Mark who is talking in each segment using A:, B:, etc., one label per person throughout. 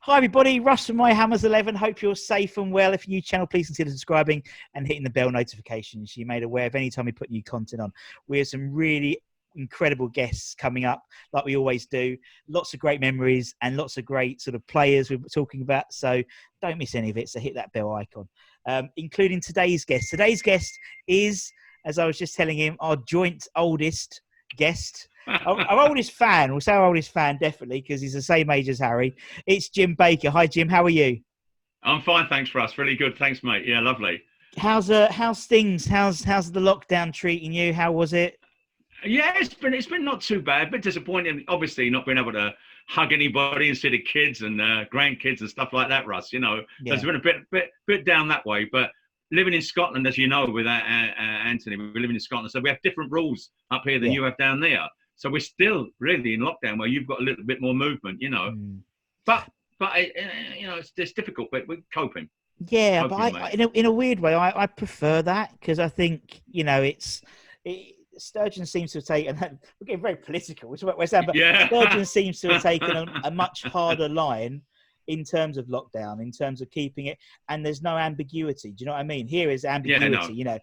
A: Hi everybody, Russ from My Hammers 11. Hope you're safe and well. If you're new channel, please consider subscribing and hitting the bell notifications. You're made aware of any time we put new content on. We have some really incredible guests coming up, like we always do. Lots of great memories and lots of great sort of players we're talking about. So don't miss any of it. So hit that bell icon, including today's guest. Today's guest is, as I was just telling him, our joint oldest guest. Our oldest fan, we'll say our oldest fan definitely, because he's the same age as Harry. It's Jim Baker. Hi Jim, how are you?
B: I'm fine, thanks Russ. Really good, thanks mate. Yeah, lovely.
A: How's things? How's the lockdown treating you? How was it?
B: Yeah, it's been not too bad. A bit disappointing, obviously, not being able to hug anybody and see the kids and grandkids and stuff like that, Russ. You know, It's been a bit down that way. But living in Scotland, as you know, with Anthony, we're living in Scotland, so we have different rules up here than you have down there. So we're still really in lockdown, where you've got a little bit more movement, you know. But you know, it's difficult, but we're coping.
A: Yeah, but in a weird way, I prefer that, because I think, you know, Sturgeon seems to have taken. We're getting very political, which is what we're saying, but Sturgeon seems to have taken a much harder line in terms of lockdown, in terms of keeping it, and there's no ambiguity. Do you know what I mean? Here is ambiguity. You know,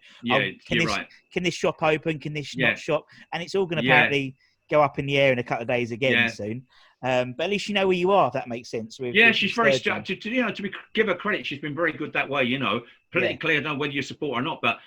A: can this shop open? Can this not shop? And it's all going to apparently go up in the air in a couple of days again soon. But at least you know where you are, if that makes sense.
B: She's very structured. You know, give her credit, she's been very good that way. You know, politically, I don't know whether you support her or not, but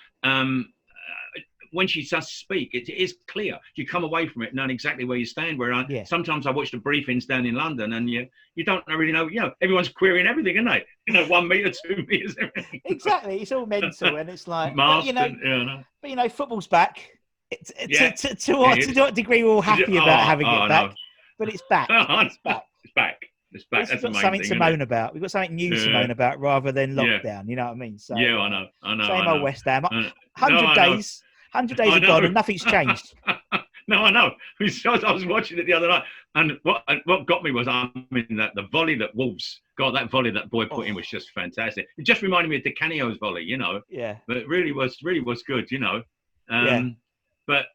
B: when she does speak, it is clear. You come away from it knowing exactly where you stand. Sometimes I watch the briefings down in London, and you don't really know. You know, everyone's querying everything, isn't they? You know, 1 meter, 2 meters, everything.
A: Exactly, it's all mental, and it's like,
B: but
A: you know, football's back. To what degree we're all happy about having it back, but it's back. It's back.
B: It's back. It's back.
A: We've got something to moan about. We've got something new to moan about rather than lockdown. You know what I mean? So
B: I know.
A: Same old West Ham. 100 days. 100 days have gone and nothing's changed.
B: No, I know. I was watching it the other night, and what got me was, the volley that Wolves got, that volley that boy put in was just fantastic. It just reminded me of Di Canio's volley, you know.
A: Yeah.
B: But it really was good, you know. But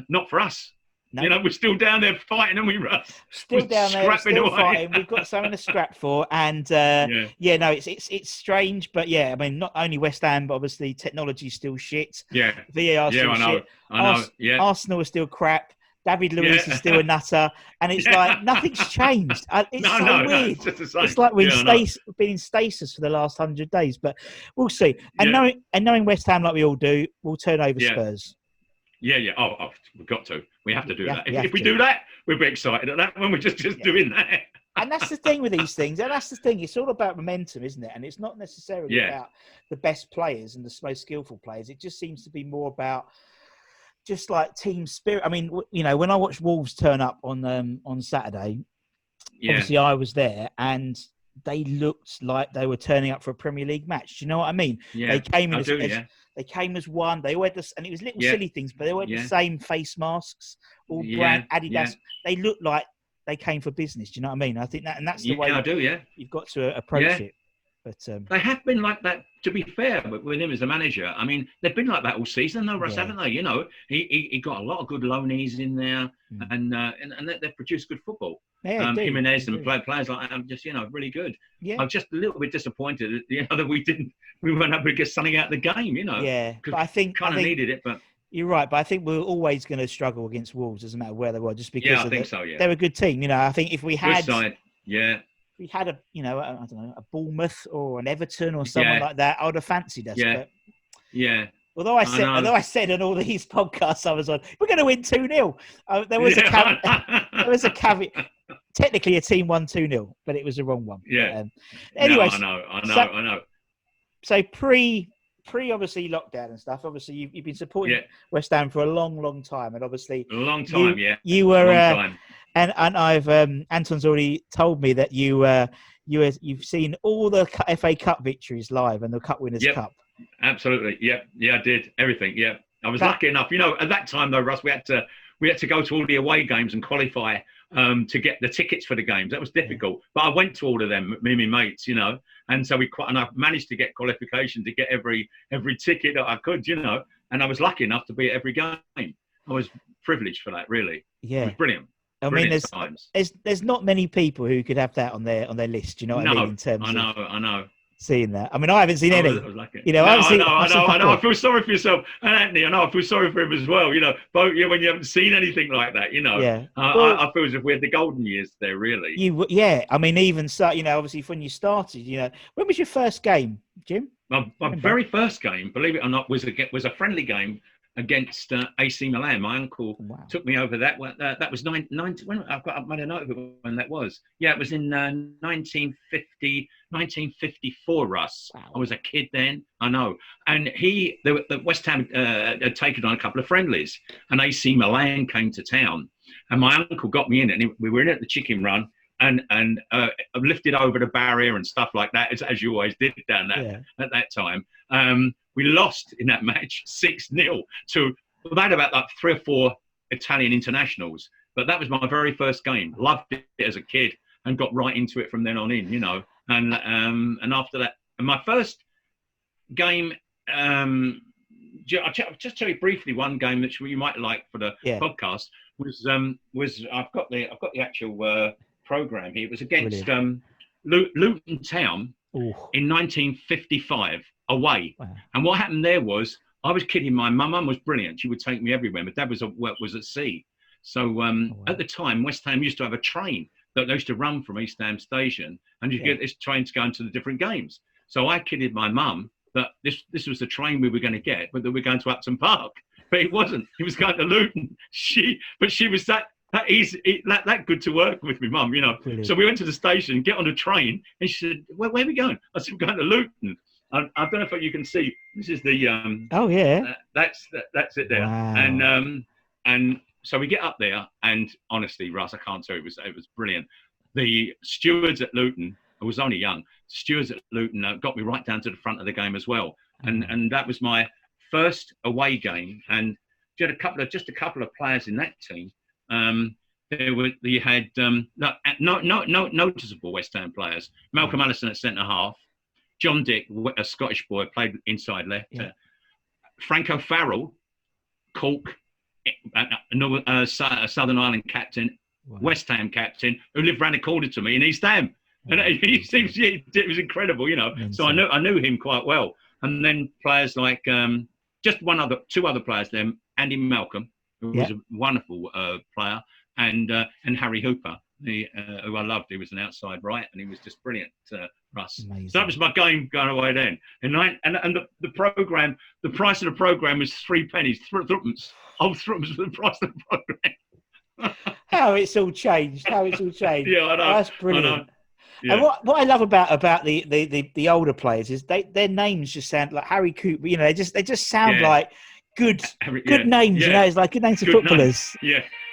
B: not for us. No. You know, we're still down there fighting, and we're
A: still down there, still fighting. We've got something to scrap for, and it's strange, but I mean, not only West Ham, but obviously technology's still shit.
B: Yeah,
A: VAR still shit. I know. Arsenal is still crap. David Luiz is still a nutter, and it's like nothing's changed. It's weird. It's like we've been in stasis for the last 100 days, but we'll see. And knowing West Ham like we all do, we'll turn over Spurs.
B: Yeah. Oh, we've got to. We have to do that. If we do that, we'll be excited at that when we're just doing that.
A: And that's the thing with these things. And that's the thing. It's all about momentum, isn't it? And it's not necessarily about the best players and the most skillful players. It just seems to be more about just like team spirit. I mean, you know, when I watched Wolves turn up on Saturday, obviously I was there, and they looked like they were turning up for a Premier League match. Do you know what I mean?
B: Yeah,
A: they came in They came as one. They all had this, and it was little silly things, but they all had the same face masks, all brand Adidas. Yeah. They looked like they came for business. Do you know what I mean? I think that's the way you've got to approach it. But
B: they have been like that. To be fair, with him as a manager, I mean, they've been like that all season, though, Russ, haven't they? You know, he got a lot of good loanees in there, and they've produced good football.
A: Yeah,
B: Jimenez and players like that, just really good. Yeah. I'm just a little bit disappointed, that we weren't able to get something out of the game. You know.
A: Yeah, but I think
B: needed it, but.
A: You're right, but I think we're always going to struggle against Wolves, doesn't matter where they were, just because they're a good team. You know, I think if we had we had a I don't know, a Bournemouth or an Everton or someone like that, I would have fancied us.
B: Yeah.
A: But, although I said on all these podcasts I was on, we're going to win 2-0. There was a caveat. Technically, a team won 2-0, but it was the wrong one.
B: Yeah.
A: Anyway,
B: I know.
A: So pre obviously lockdown and stuff. Obviously, you've been supporting West Ham for a long time, and obviously
B: a long time.
A: You were, and I've Anton's already told me that you've seen all the FA Cup victories live and the Cup Winners' Cup.
B: Absolutely. Yeah, I did everything. Yeah, I was lucky enough. You know, at that time though, Russ, we had to go to all the away games and qualify to get the tickets for the games. That was difficult, but I went to all of them, me and my mates, and so I managed to get qualification to get every ticket that I could, and I was lucky enough to be at every game. I was privileged for that, really.
A: Yeah,
B: it was brilliant.
A: I mean, there's not many people who could have that on their list. You know what I mean? In terms
B: I know.
A: Seeing that. I mean, I haven't seen any.
B: I was lucky.
A: You know,
B: I know. I feel sorry for yourself, and Anthony. I know. I feel sorry for him as well. You know, both when you haven't seen anything like that. You know.
A: Yeah.
B: I feel as if we had the golden years there. Really.
A: Yeah. I mean, even so, you know, obviously when you started, you know, when was your first game, Jim?
B: My very first game, believe it or not, was a friendly game against AC Milan. My uncle took me over that. That was 19. I've made a note of it when that was. Yeah, it was in 1954. Russ. Wow. I was a kid then. I know. And the West Ham had taken on a couple of friendlies, and AC Milan came to town, and my uncle got me in, and we were in at the Chicken Run. And lifted over the barrier and stuff like that, as you always did down there at that time. We lost in that match 6-0 to about like 3 or 4 Italian internationals. But that was my very first game. Loved it as a kid and got right into it from then on in, you know. And after that, and my first game, I'll just tell you briefly one game that you might like for the podcast was I've got the actual program here. It was against Luton Town in 1955 away. Wow. And what happened there was I was kidding. My mum was brilliant. She would take me everywhere. My dad was at sea. So at the time, West Ham used to have a train that they used to run from East Ham Station, and you get this train to go into the different games. So I kidded my mum that this was the train we were going to get, but that we're going to Upton Park. But it wasn't. He was going to Luton. She was that easy, that good to work with me, mum, you know. Brilliant. So we went to the station, get on a train, and she said, where are we going? I said, we're going to Luton. I don't know if you can see. This is the that's it there. Wow. And so we get up there, and honestly, Russ, I can't tell you, it was brilliant. The stewards at Luton, I was only young. Stewards at Luton got me right down to the front of the game as well, and that was my first away game. And you had just a couple of players in that team. You had noticeable West Ham players. Malcolm Allison at centre half, John Dick, a Scottish boy, played inside left. Frank O'Farrell, Cork, Southern Ireland captain, West Ham captain, who lived round the corner to me in East Ham. And it was incredible, you know. So I knew him quite well. And then players like two other players there, Andy Malcolm, who was a wonderful player, and Harry Hooper, who I loved. He was an outside right, and he was just brilliant, Russ. Amazing. So that was my game going away then. And the program, the price of the program was 3 pennies, threepence. Threepence for the price of the program.
A: How it's all changed. Yeah, I know. That's brilliant. I know. Yeah. And what I love about the older players is their names just sound like Harry Cooper. You know, they just sound like good names. You know, it's like good names of footballers.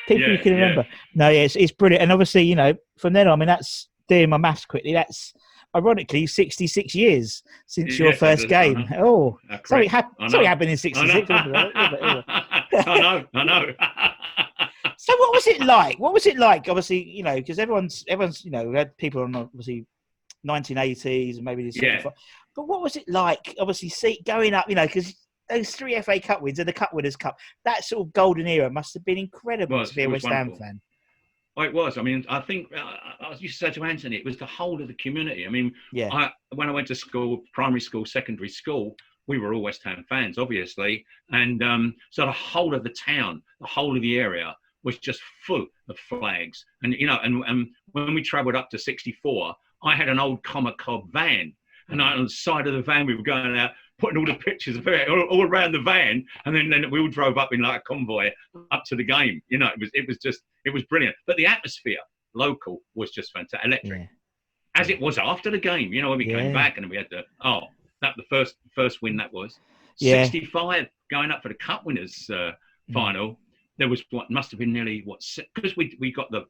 A: People you can remember. No, it's brilliant. And obviously, you know, from then on, I mean, that's doing my maths quickly. That's ironically 66 years since your first game. Oh, something happened in 66.
B: I know.
A: So what was it like? Obviously, you know, because everyone's, you know, we had people on obviously 1980s and maybe this. But what was it like? Obviously, going up, you know, because those 3 FA Cup wins and the Cup Winners' Cup, that sort of golden era must have been incredible to be a West Ham fan.
B: Oh, it was. I mean, I think I used to say to Anthony, it was the whole of the community. I mean, when I went to school, primary school, secondary school, we were all West Ham fans, obviously. And so the whole of the town, the whole of the area was just full of flags. And, you know, and when we travelled up to 64, I had an old Comet Cob van. And on the side of the van, we were going out, putting all the pictures of it all around the van. And then we all drove up in like a convoy up to the game. You know, it was brilliant. But the atmosphere, local, was just fantastic, electric. Yeah. As it was after the game, you know, when we came back and we had the first win that was. 65, going up for the Cup Winners final. There was what must have been nearly because we got the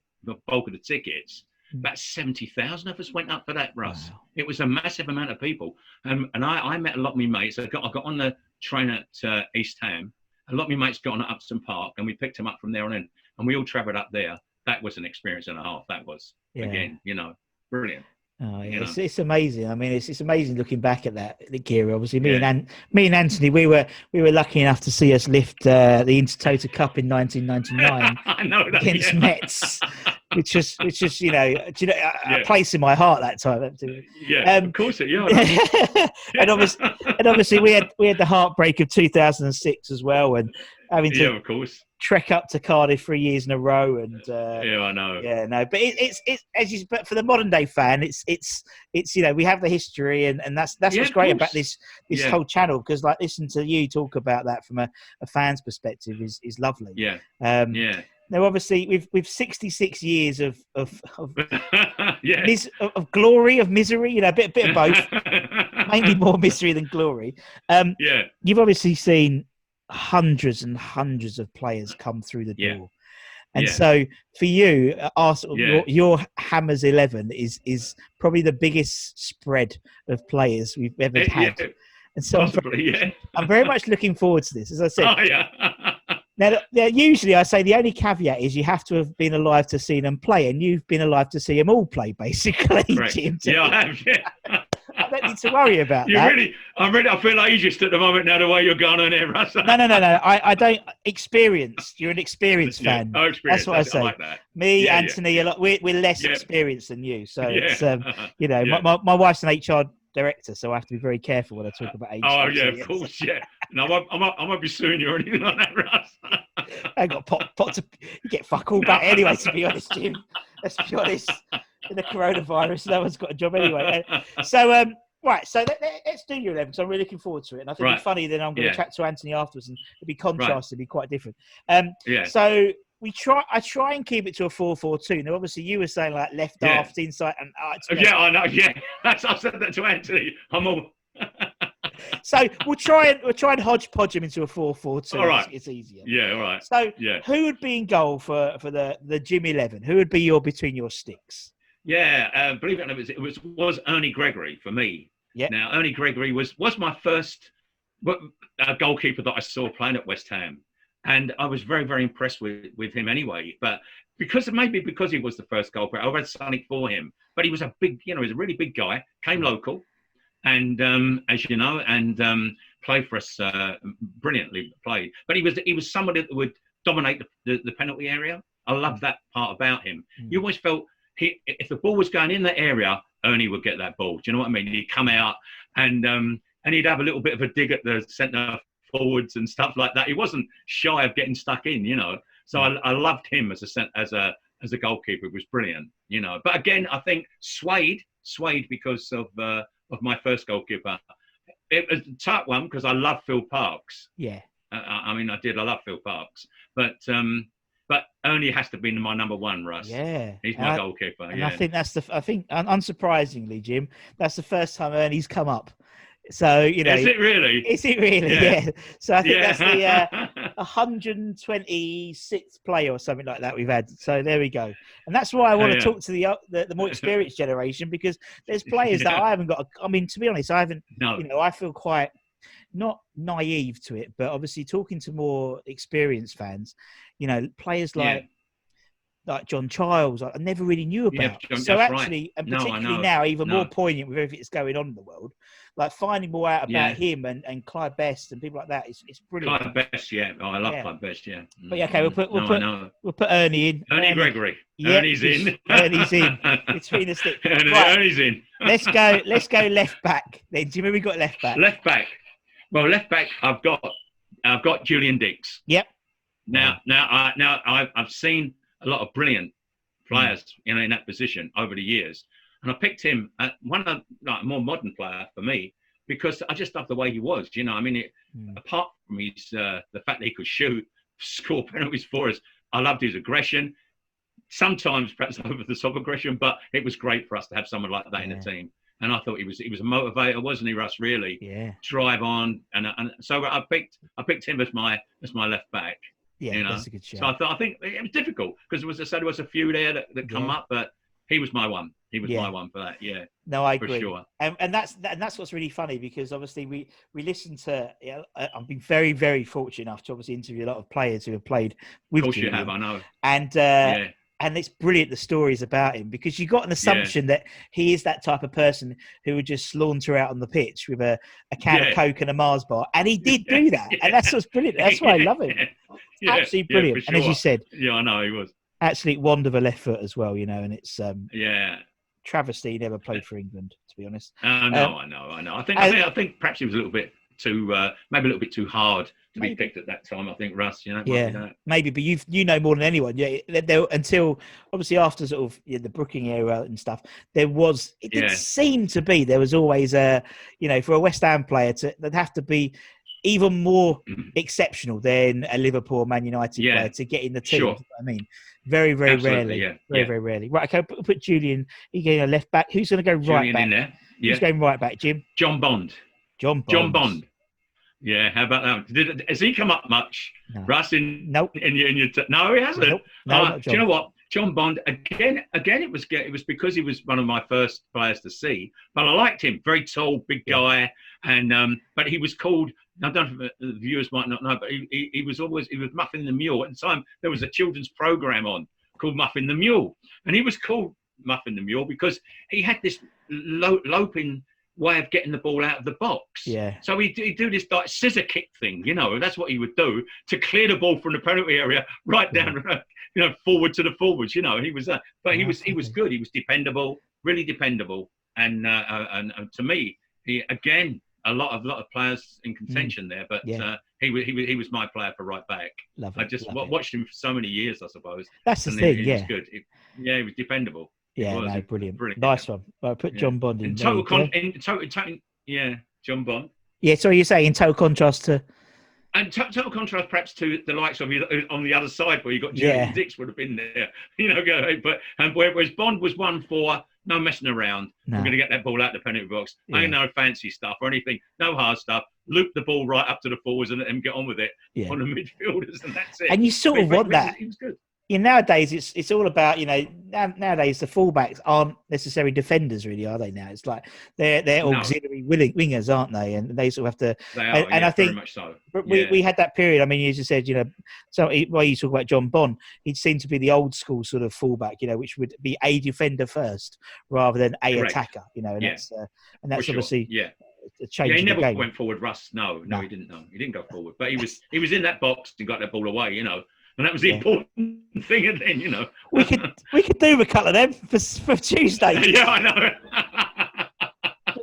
B: bulk of the tickets. About 70,000 of us went up for that, Russ. Wow. It was a massive amount of people, and I met a lot of my mates. I got on the train at East Ham. A lot of my mates got on at Upton Park, and we picked them up from there on in, and we all travelled up there. That was an experience and a half. That was again, you know, brilliant.
A: Oh, yeah.
B: You know.
A: It's amazing. I mean, it's amazing looking back at that, the Kira. Obviously, me
B: Yeah.
A: and Anthony, we were lucky enough to see us lift the Intertoto Cup in 1999
B: I know that.
A: against
B: Yeah.
A: Metz, which is a
B: Yeah.
A: place in my heart that time.
B: Yeah. Of course it. Yeah. I know.
A: and obviously we had the heartbreak of 2006 as well, and having to
B: Yeah, of course.
A: trek up to Cardiff 3 years in a row, and
B: Yeah, I know.
A: yeah, no, but it's as you. But for the modern day fan, it's we have the history, and that's what's great about this whole channel, because like listening to you talk about that from a fan's perspective is lovely.
B: Yeah.
A: Yeah. Now, obviously, with 66 years of
B: Yeah.
A: of glory, of misery, a bit of both, mainly more misery than glory.
B: Yeah.
A: You've obviously seen hundreds and hundreds of players come through the door. And so for you, Arsenal, your Hammers 11 is probably the biggest spread of players we've ever had.
B: Yeah.
A: And so I'm very much looking forward to this. As I said, now usually I say the only caveat is you have to have been alive to see them play, and you've been alive to see them all play, basically. Jim.
B: Yeah, I have. Yeah.
A: I don't need to worry about that.
B: I feel like ageist at the moment now, the way you're going on here, Russ.
A: No. I don't. Experienced. You're an experienced fan.
B: Oh, experienced.
A: That's what I say.
B: I like that.
A: Me, Anthony, we're less experienced than you. So it's my wife's an HR director, so I have to be very careful when I talk about age.
B: Oh yeah, of course, yeah. No, I won't be suing you or anything like that, Russ.
A: I ain't got pot to get fuck all back anyway. To be honest, Jim. Let's be honest. In the coronavirus, no one's got a job anyway. So right, so let's do your 11, because I'm really looking forward to it, and I think it'll be funny. Then I'm going to chat to Anthony afterwards, and it'll be contrasted, it'll be quite different. So I try and keep it to a 4-4-2. Now, obviously, you were saying like left half, inside, and
B: I know. Yeah, I've said that to Anthony. I'm all.
A: So we'll try and hodgepodge him into a 4-4-2.
B: All right,
A: it's easier.
B: Yeah, all right.
A: So who would be in goal for the Jim 11? Who would be between your sticks?
B: Yeah, believe it or not, it was Ernie Gregory for me.
A: Yeah.
B: Now, Ernie Gregory was my first goalkeeper that I saw playing at West Ham, and I was very, very impressed with him anyway. But because he was the first goalkeeper, I read something for him. But he was a big, he was a really big guy. Came local, and as you know, and played for us brilliantly. Played, but he was somebody that would dominate the penalty area. I love that part about him. You always felt. If the ball was going in that area, Ernie would get that ball. Do you know what I mean? He'd come out and he'd have a little bit of a dig at the centre forwards and stuff like that. He wasn't shy of getting stuck in, So I loved him as a goalkeeper. It was brilliant, But again, I think swayed because of my first goalkeeper. It was a tight one because I love Phil Parkes.
A: Yeah.
B: I love Phil Parkes, but Ernie has to be my number one, Russ.
A: Yeah,
B: he's my goalkeeper.
A: And I think unsurprisingly, Jim, that's the first time Ernie's come up. So
B: is it really?
A: Is it really? Yeah. So I think that's the 126th player or something like that we've had. So there we go. And that's why I want to talk to the more experienced generation, because there's players that I haven't got. I mean, to be honest, I haven't. No. I feel quite not naive to it, but obviously talking to more experienced fans, players like John Childs, I never really knew about. So actually, and particularly now, even more poignant with everything that's going on in the world, like finding more out about him and Clive Best and people like that, it's brilliant.
B: Clive Best, I love Clive Best,
A: But okay, we'll put Ernie in.
B: Ernie Gregory. Ernie's in.
A: Ernie's in between the sticks.
B: Ernie's in.
A: Let's go left back. Then, do you remember we got left back?
B: Left back. Well, left back, I've got Julian Dicks.
A: Yep.
B: Now I've seen a lot of brilliant players, in that position over the years, and I picked him at one of a more modern player for me because I just love the way he was. Apart from his the fact that he could shoot, score penalties for us, I loved his aggression. Sometimes perhaps over the top aggression, but it was great for us to have someone like that in the team. And I thought he was a motivator, wasn't he, Russ? Really, drive on, and so I picked him as my left back.
A: Yeah, that's a good show.
B: So I think it was difficult because there was a few there that come up, but he was my one. He was my one for that. Yeah.
A: No, I agree.
B: For sure.
A: And that's what's really funny, because obviously we listen to. I've been very, very fortunate enough to obviously interview a lot of players who have played with.
B: Of course, you have. I know.
A: And And it's brilliant, the stories about him, because you got an assumption that he is that type of person who would just saunter out on the pitch with a can of Coke and a Mars bar. And he did do that. And that's what's brilliant. That's why I love him. Absolutely brilliant.
B: Sure.
A: And as you said,
B: I know he was.
A: Absolute wand of a left foot as well, and it's travesty he never played for England, to be honest.
B: I know. I think perhaps he was a little bit too, maybe a little bit too hard to be picked at that time. I think Russ,
A: maybe, but you know more than anyone. Yeah, until obviously after sort of the Brooking era and stuff, it did seem to be there was always for a West Ham player that'd have to be even more exceptional than a Liverpool or Man United player to get in the team.
B: Sure.
A: You know what I mean, very rarely. Very rarely. Right, okay, put Julian. He's going to left back. Who's going to go right back?
B: In there.
A: Who's going right back, Jim?
B: John Bond.
A: John
B: Bond. Yeah, how about that? Has he come up much, Russ?
A: Nope.
B: No, he hasn't.
A: Nope. No,
B: do you know what? John Bond again. It was because he was one of my first players to see, but I liked him. Very tall, big guy, and but he was called. I don't know if the viewers might not know, but he was Muffin the Mule. At the time, there was a children's program on called Muffin the Mule, and he was called Muffin the Mule because he had this loping way of getting the ball out of the box.
A: Yeah.
B: So he'd do this like scissor kick thing, that's what he would do to clear the ball from the penalty area right down, forward to the forwards. He was, but he was good. He was dependable, really dependable, and to me, he again a lot of players in contention there, but he was my player for right back. I just watched him for so many years, I suppose.
A: That's the thing. He
B: was good. He was dependable.
A: Yeah, brilliant. Nice one. Well, put John Bond in.
B: John Bond.
A: Yeah, so you're saying in total contrast to.
B: And total contrast, perhaps, to the likes of on the other side, where you got Julian Dix would have been there, But whereas Bond was one for no messing around. No. We're going to get that ball out the penalty box. Ain't no fancy stuff or anything. No hard stuff. Loop the ball right up to the forwards and let them get on with it on the midfielders, and that's it.
A: And you sort of want that.
B: He was good.
A: Nowadays it's all about nowadays the fullbacks aren't necessarily defenders, really, are they? Now it's like they're auxiliary wingers, aren't they? And they sort of have to.
B: They are,
A: and I think
B: very much so.
A: But we had that period. I mean, as you said, so while you talk about John Bond, he seemed to be the old school sort of fullback, which would be a defender first rather than a attacker, and that's obviously a change.
B: He never
A: game.
B: went forward, Russ. No, he didn't. No, he didn't go forward, but he was in that box and got that ball away, And that was the important thing, and then
A: we could do a couple of them for Tuesday.
B: Yeah, I know.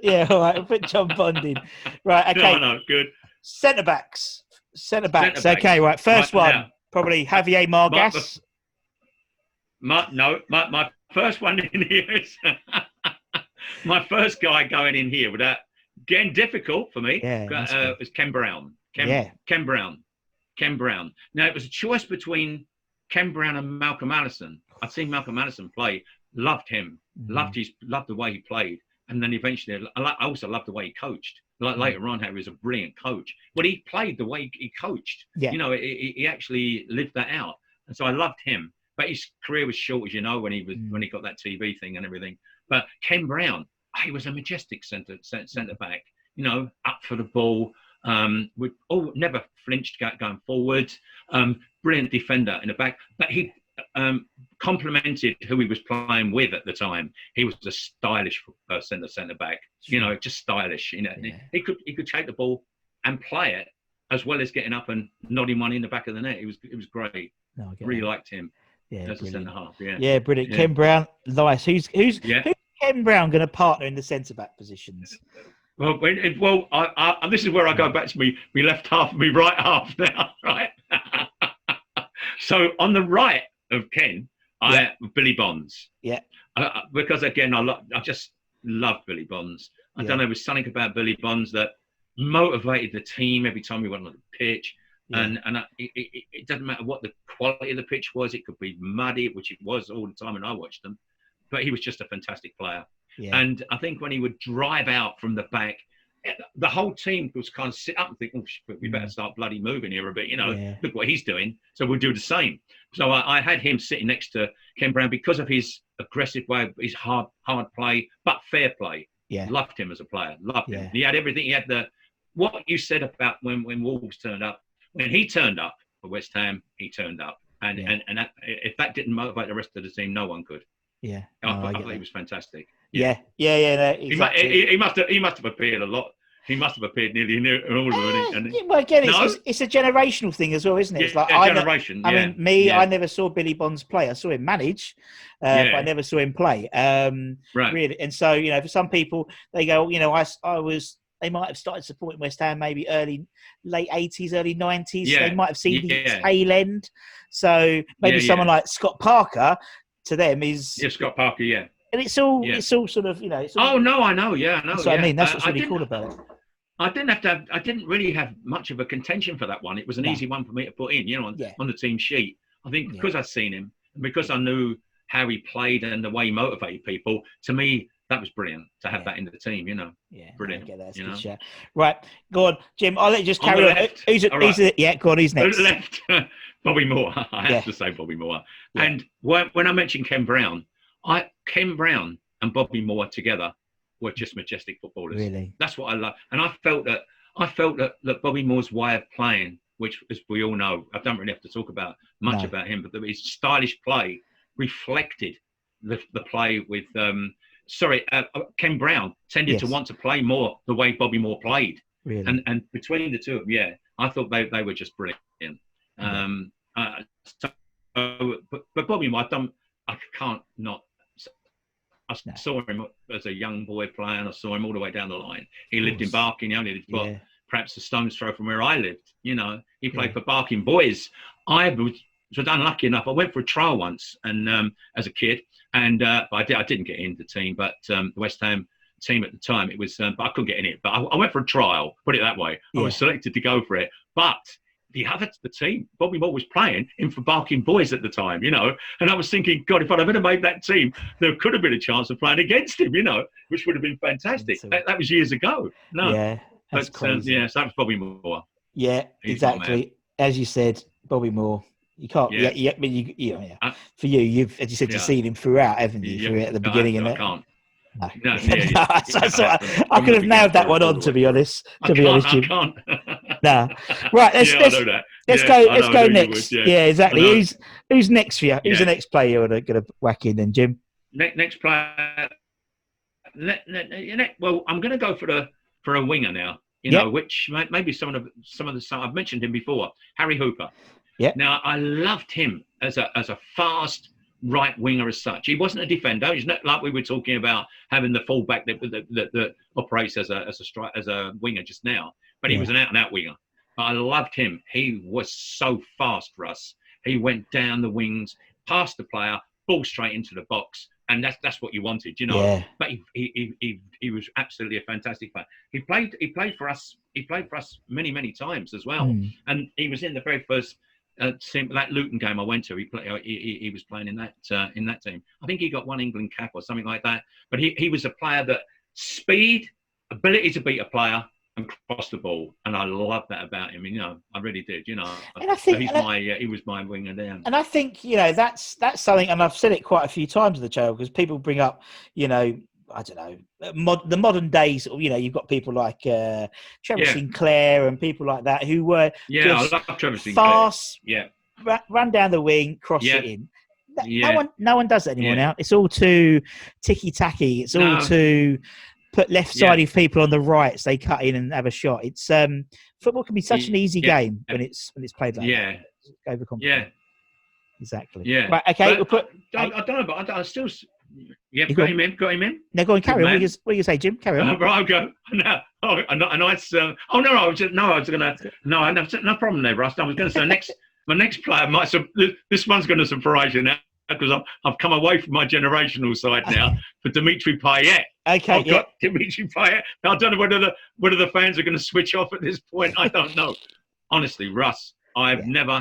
A: Yeah, all right. I'll put John Bond in. Right, okay.
B: No, good.
A: Centre backs. Okay, right. First one, now, probably Javier Margas.
B: My first one in here is my first guy going in here. Without again, difficult for me. Was Ken Brown. Ken Brown. Now, it was a choice between Ken Brown and Malcolm Allison. I'd seen Malcolm Allison play, loved him, loved the way he played. And then eventually, I also loved the way he coached. Like later on, he was a brilliant coach. But he played the way he coached. Yeah. He actually lived that out. And so I loved him. But his career was short, as when he got that TV thing and everything. But Ken Brown, he was a majestic centre back. Up for the ball. Never flinched going forward. Brilliant defender in the back, but he complemented who he was playing with at the time. He was a stylish centre back. Just stylish. He could take the ball and play it as well as getting up and nodding one in the back of the net. It was great. Really liked him.
A: Yeah,
B: as a centre half.
A: Yeah, brilliant. Yeah. Ken Brown, nice. Who's Ken Brown going to partner in the centre back positions?
B: Well, this is where I go back to me left half and me right half now, right? So on the right of Ken, I have Billy Bonds.
A: Yeah.
B: Because again, I just love Billy Bonds. I don't know, there was something about Billy Bonds that motivated the team every time we went on the pitch. Yeah. And it doesn't matter what the quality of the pitch was. It could be muddy, which it was all the time when I watched them. But he was just a fantastic player. Yeah. And I think when he would drive out from the back, the whole team was kind of sit up and think, we better start bloody moving here a bit, look what he's doing. So we'll do the same. So I had him sitting next to Ken Brown because of his aggressive way, his hard play, but fair play.
A: Yeah.
B: Loved him as a player. Loved him. He had everything. He had what you said about when Wolves turned up. When he turned up for West Ham, he turned up. And if that didn't motivate the rest of the team, no one could.
A: Yeah,
B: I thought he was fantastic.
A: Yeah. No, exactly.
B: He must have appeared a lot. He must have appeared nearly in all of them.
A: Well, again, it's a generational thing as well, isn't it? It's like
B: generation.
A: I mean, I never saw Billy Bonds play. I saw him manage, but I never saw him play.
B: Right.
A: Really, and so for some people, they go, they might have started supporting West Ham maybe late 80s, early 90s.
B: Yeah.
A: They might have seen the tail end. So maybe someone like Scott Parker to them is
B: Scott Parker,
A: and it's all sort of It's all,
B: oh no, I know, I know.
A: That's what I mean. That's what's really cool about it.
B: I didn't really have much of a contention for that one. It was an easy one for me to put in, on the team sheet. I think because I'd seen him and because I knew how he played and the way he motivated people, to me, that was brilliant to have that in the team,
A: Yeah,
B: brilliant.
A: That's good shout. Right, go on, Jim. I'll let you just carry on. Go on. Who's next?
B: Left, Bobby Moore. I have to say Bobby Moore. Yeah. And when I mentioned Ken Brown, Ken Brown and Bobby Moore together were just majestic footballers.
A: Really,
B: that's what I love. And I felt that Bobby Moore's way of playing, which, as we all know, I don't really have to talk about much about him, but his stylish play reflected the play with. Ken Brown tended to want to play more the way Bobby Moore played.
A: Really?
B: And between the two of them, I thought they were just brilliant. But Bobby Moore, I can't not. I saw him as a young boy playing. I saw him all the way down the line. He lived in Barking. He only lived perhaps a stone's throw from where I lived. He played for Barking Boys. I was unlucky enough. I went for a trial once, and as a kid, and I didn't get in the team. But the West Ham team at the time, it was, but I couldn't get in it. But I went for a trial. Put it that way. I was selected to go for it, but the team, Bobby Moore was playing in for Barking Boys at the time, and I was thinking, God, if I'd ever made that team, there could have been a chance of playing against him, which would have been fantastic. That was years ago.
A: That's crazy.
B: So that was Bobby Moore.
A: Yeah, exactly. As you said, Bobby Moore. You can't. For you've, as you said, you've seen him throughout, haven't you? Through at the beginning,
B: I can't.
A: No. I could have nailed that one on, to be honest. I
B: can't.
A: No. Right. Let's go next. Yeah, exactly. Who's next for you? Who's the next player you're going to whack in then, Jim?
B: Next player. Well, I'm going to go for a winger now. Which maybe some of the I've mentioned him before. Harry Hooper.
A: Yeah.
B: Now I loved him as a fast right winger as such. He wasn't a defender. He's not like we were talking about having the fullback that operates as a winger just now. But he was an out and out winger. But I loved him. He was so fast for us. He went down the wings, past the player, ball straight into the box, and that's what you wanted,
A: Yeah.
B: But he was absolutely a fantastic player. He played for us. He played for us many times as well, and he was in the very first. That Luton game I went to, he was playing in that team. I think he got one England cap or something like that. But he was a player that speed, ability to beat a player and cross the ball, and I love that about him. I really did. And I think he was my winger there.
A: And I think that's something, and I've said it quite a few times in the channel because people bring up I don't know, the modern days. You've got people like Trevor Sinclair and people like that who were
B: I love Trevor Sinclair.
A: Fast, run down the wing, cross it in. No one does that anymore now. It's all too ticky-tacky. It's all too put left-sided people on the right so they cut in and have a shot. It's football can be such an easy game when it's played like that. Overcomplicated.
B: Yeah.
A: Exactly.
B: Yeah.
A: Right, okay,
B: we'll put. I don't know, but I still. Yeah, got him in.
A: No, go on, carry on. What do you say, Jim? Carry on.
B: Right, I'll go. No, a nice. No, I was gonna. No, no problem there, Russ. I was going to say my next player might. This one's going to surprise you now because I've come away from my generational side now for Dimitri Payet.
A: Okay,
B: I've got Dimitri Payet. I don't know whether the fans are going to switch off at this point. I don't know. Honestly, Russ, I've never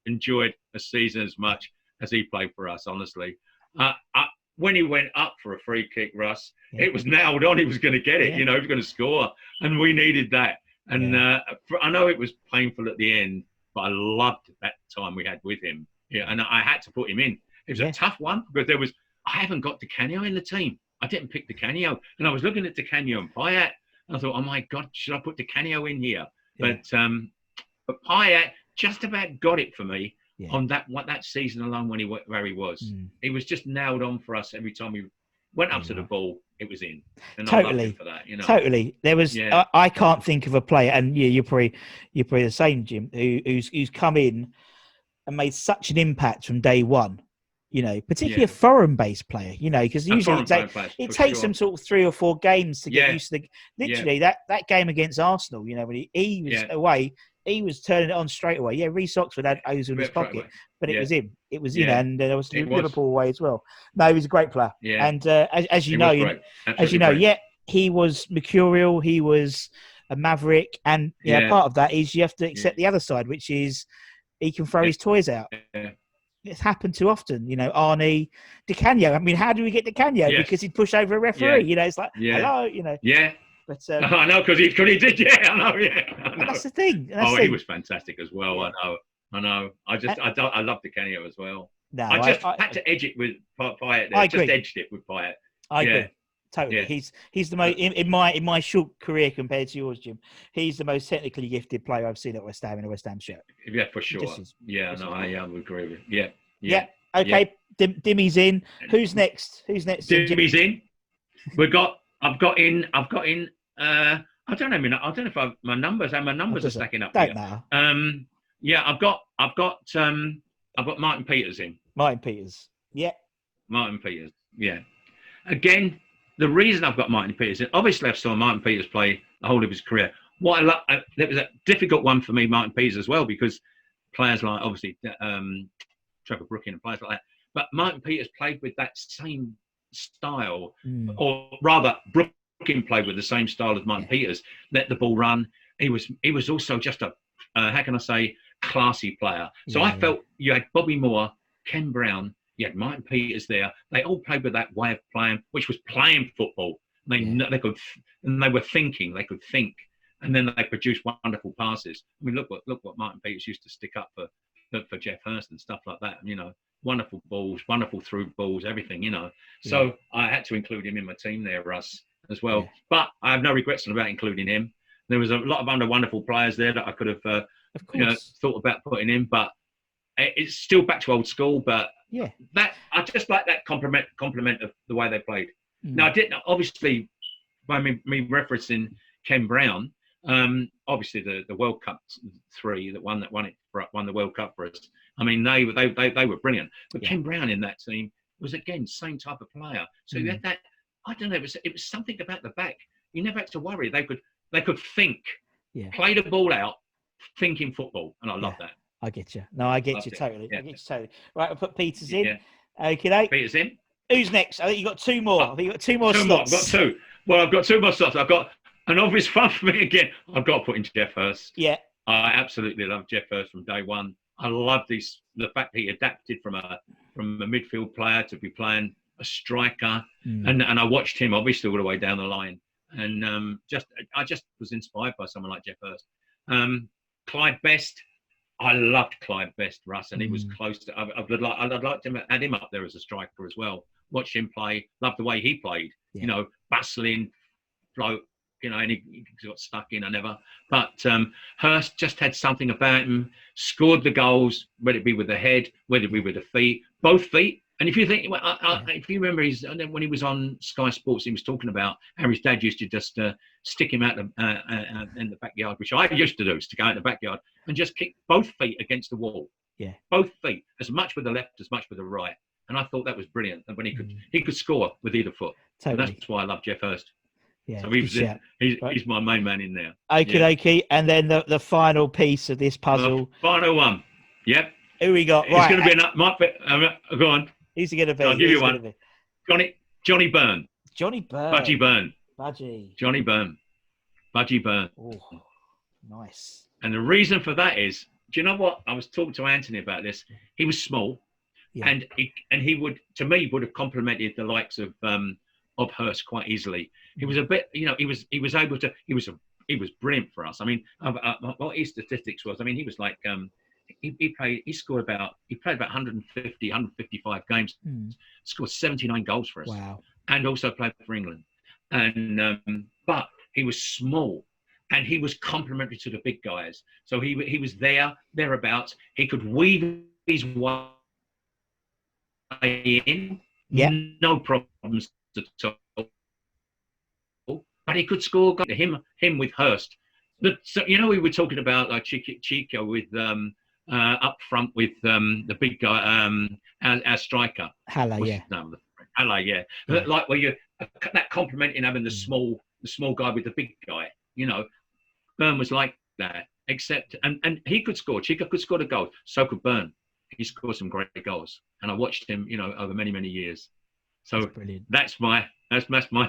B: enjoyed a season as much as he played for us. Honestly. When he went up for a free kick, Russ, it was nailed on. He was going to get it. He was going to score, and we needed that. And I know it was painful at the end, but I loved that time we had with him. Yeah, and I had to put him in. It was a tough one because I haven't got Di Canio in the team. I didn't pick Di Canio, and I was looking at Di Canio and Payet, and I thought, oh my God, should I put Di Canio in here? Yeah. But Payet just about got it for me. on that season alone when where he was. He was just nailed on for us every time he went up to the ball, it was in. And I loved him for that,
A: Totally. There was I can't think of a player, and you're probably the same, Jim, who's come in and made such an impact from day one. Particularly a foreign-based player, because usually it takes them sort of 3 or 4 games to get used to literally that game against Arsenal, when he was away, he was turning it on straight away. Yeah, Reece Oxford had Ozil in his pocket, but it was him. It was, and there was Liverpool away as well. No, he was a great player. Yeah. And as you know, he was mercurial, he was a maverick, and part of that is you have to accept the other side, which is he can throw his toys out. Yeah. It's happened too often, Arnie, Di Canio. I mean, how do we get Di Canio? Yes. Because he'd push over a referee. It's like, hello,
B: Yeah.
A: But
B: I know, because he did. Yeah, I know.
A: That's the thing.
B: He was fantastic as well. I know. I love Di Canio as well. No, I had to edge it with Payet. I just edged it with Payet.
A: I agree. Totally. Yeah. He's the most in my short career compared to yours, Jim. He's the most technically gifted player I've seen at West Ham in a West Ham shirt.
B: Yeah, for sure. I would agree with you.
A: Yeah. Okay. Yeah. Dimmy's in. Who's next?
B: Dimmy's in. I've got in. I don't know if my numbers are stacking up.
A: Don't matter.
B: I've got Martin Peters in.
A: Martin Peters. Yeah.
B: Martin Peters. Yeah. Again, the reason I've got Martin Peters in, obviously I've saw Martin Peters play the whole of his career. It was a difficult one for me, Martin Peters as well, because players like obviously Trevor Brooking and players like that. But Martin Peters played with that same style, or rather, Brooking played with the same style as Martin Peters. Let the ball run. He was also just a classy player. So I felt you had Bobby Moore, Ken Brown. You had Martin Peters there. They all played with that way of playing, which was playing football. They were thinking. They could think, and then they produced wonderful passes. I mean, look what Martin Peters used to stick up for Jeff Hurst and stuff like that. Wonderful balls, wonderful through balls, everything. So I had to include him in my team there, Russ, as well. Yeah. But I have no regrets about including him. There was a lot of other wonderful players there that I could have, thought about putting in, but it's still back to old school. But that I just like that compliment of the way they played. Now I didn't obviously by me referencing Ken Brown. Obviously the World Cup 3 that won the World Cup for us. I mean they were brilliant. But Ken Brown in that team was again same type of player. So you had that. I don't know. It was something about the back. You never had to worry. They could think, play the ball out, thinking football, and I love that.
A: I get you. No, I get you totally.
B: Yeah.
A: I get you totally. Right, I'll put Peters in.
B: Yeah.
A: Okay.
B: Peters in.
A: Who's next? I think you've got 2 more. I think you've got 2 more slots.
B: I've got 2. Well, I've got 2 more slots. I've got an obvious one for me again. I've got to put in Jeff Hurst.
A: Yeah.
B: I absolutely love Jeff Hurst from day one. I love the fact that he adapted from a midfield player to be playing a striker, and I watched him obviously all the way down the line, and I just was inspired by someone like Jeff Hurst. Clyde Best. I loved Clyde Best, Russ, and he was close to. I'd like to add him up there as a striker as well. Watch him play. Love the way he played. Yeah. Bustling, float. And he got stuck in. But Hurst just had something about him. Scored the goals, whether it be with the head, whether it be with the feet, both feet. And if you think, if you remember, when he was on Sky Sports, he was talking about how his dad used to just stick him out in the backyard, which I used to do, stick out in the backyard and just kick both feet against the wall.
A: Yeah,
B: both feet, as much with the left as much with the right. And I thought that was brilliant. And when he could score with either foot. Totally. And that's why I love Jeff Hurst.
A: Yeah,
B: so he's my main man in there.
A: Okay. And then the final piece of this puzzle.
B: The final one. Yep.
A: Who we got?
B: It's going to be go on.
A: Who's he going to be?
B: I'll give you one. Johnny Byrne.
A: Johnny Byrne.
B: Budgie Byrne.
A: Johnny
B: Byrne. Budgie Byrne.
A: Oh, nice.
B: And the reason for that is, do you know what? I was talking to Anthony about this. He was small, and he would have complemented the likes of Hurst quite easily. He was a bit, he was able to. He was brilliant for us. I mean, what his statistics was. I mean, he was like. He played about 150, 155 games, scored 79 goals for us.
A: Wow.
B: And also played for England. And but he was small and he was complementary to the big guys. So he was thereabouts. He could weave his way in.
A: Yeah.
B: No problems at all. But he could score. Him with Hurst. So, you know, we were talking about like Chico with up front with the big guy, our striker.
A: Haller, yeah.
B: Haller, yeah. Like where you that complimenting having the small guy with the big guy. You know, Burn was like that, except and he could score. Chico could score the goal. So could Burn. He scored some great goals, and I watched him, you know, over many years. So that's brilliant. That's my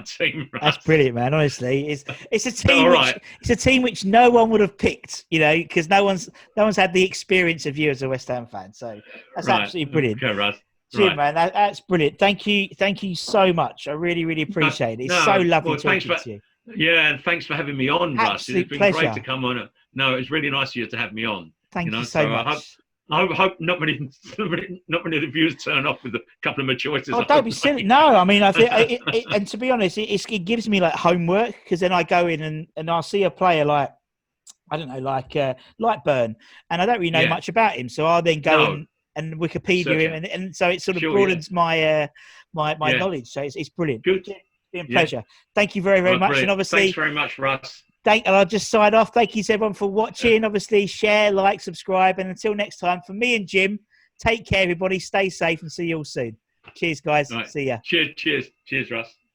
B: team. Russ.
A: That's brilliant, man. Honestly, it's a team it's a team which no one would have picked, you know, because no one's had the experience of you as a West Ham fan. So that's absolutely brilliant.
B: Okay, Russ.
A: Jim, man, that's brilliant. Thank you so much. I really appreciate it. It's so lovely talking to you.
B: Yeah, and thanks for having me on, Russ. It's been
A: pleasure.
B: Great to come on. No, it's really nice of you to have me on.
A: Thank you so much.
B: I hope not many of the viewers turn off with a couple of my choices.
A: Oh, don't be silly. No, I mean, I think, and to be honest, it gives me like homework, because then I go in and I'll see a player like, I don't know, like Burn, and I don't really know much about him, so I'll then go and Wikipedia him, and so it sort of broadens my knowledge. So it's brilliant.
B: Good.
A: It's been a pleasure. Thank you very much,
B: brilliant.
A: and obviously,
B: thanks very much, Russ.
A: And I'll just sign off. Thank you to everyone for watching. Obviously, share, like, subscribe. And until next time, for me and Jim, take care, everybody. Stay safe and see you all soon. Cheers, guys.
B: Right.
A: See ya.
B: Cheers, Russ.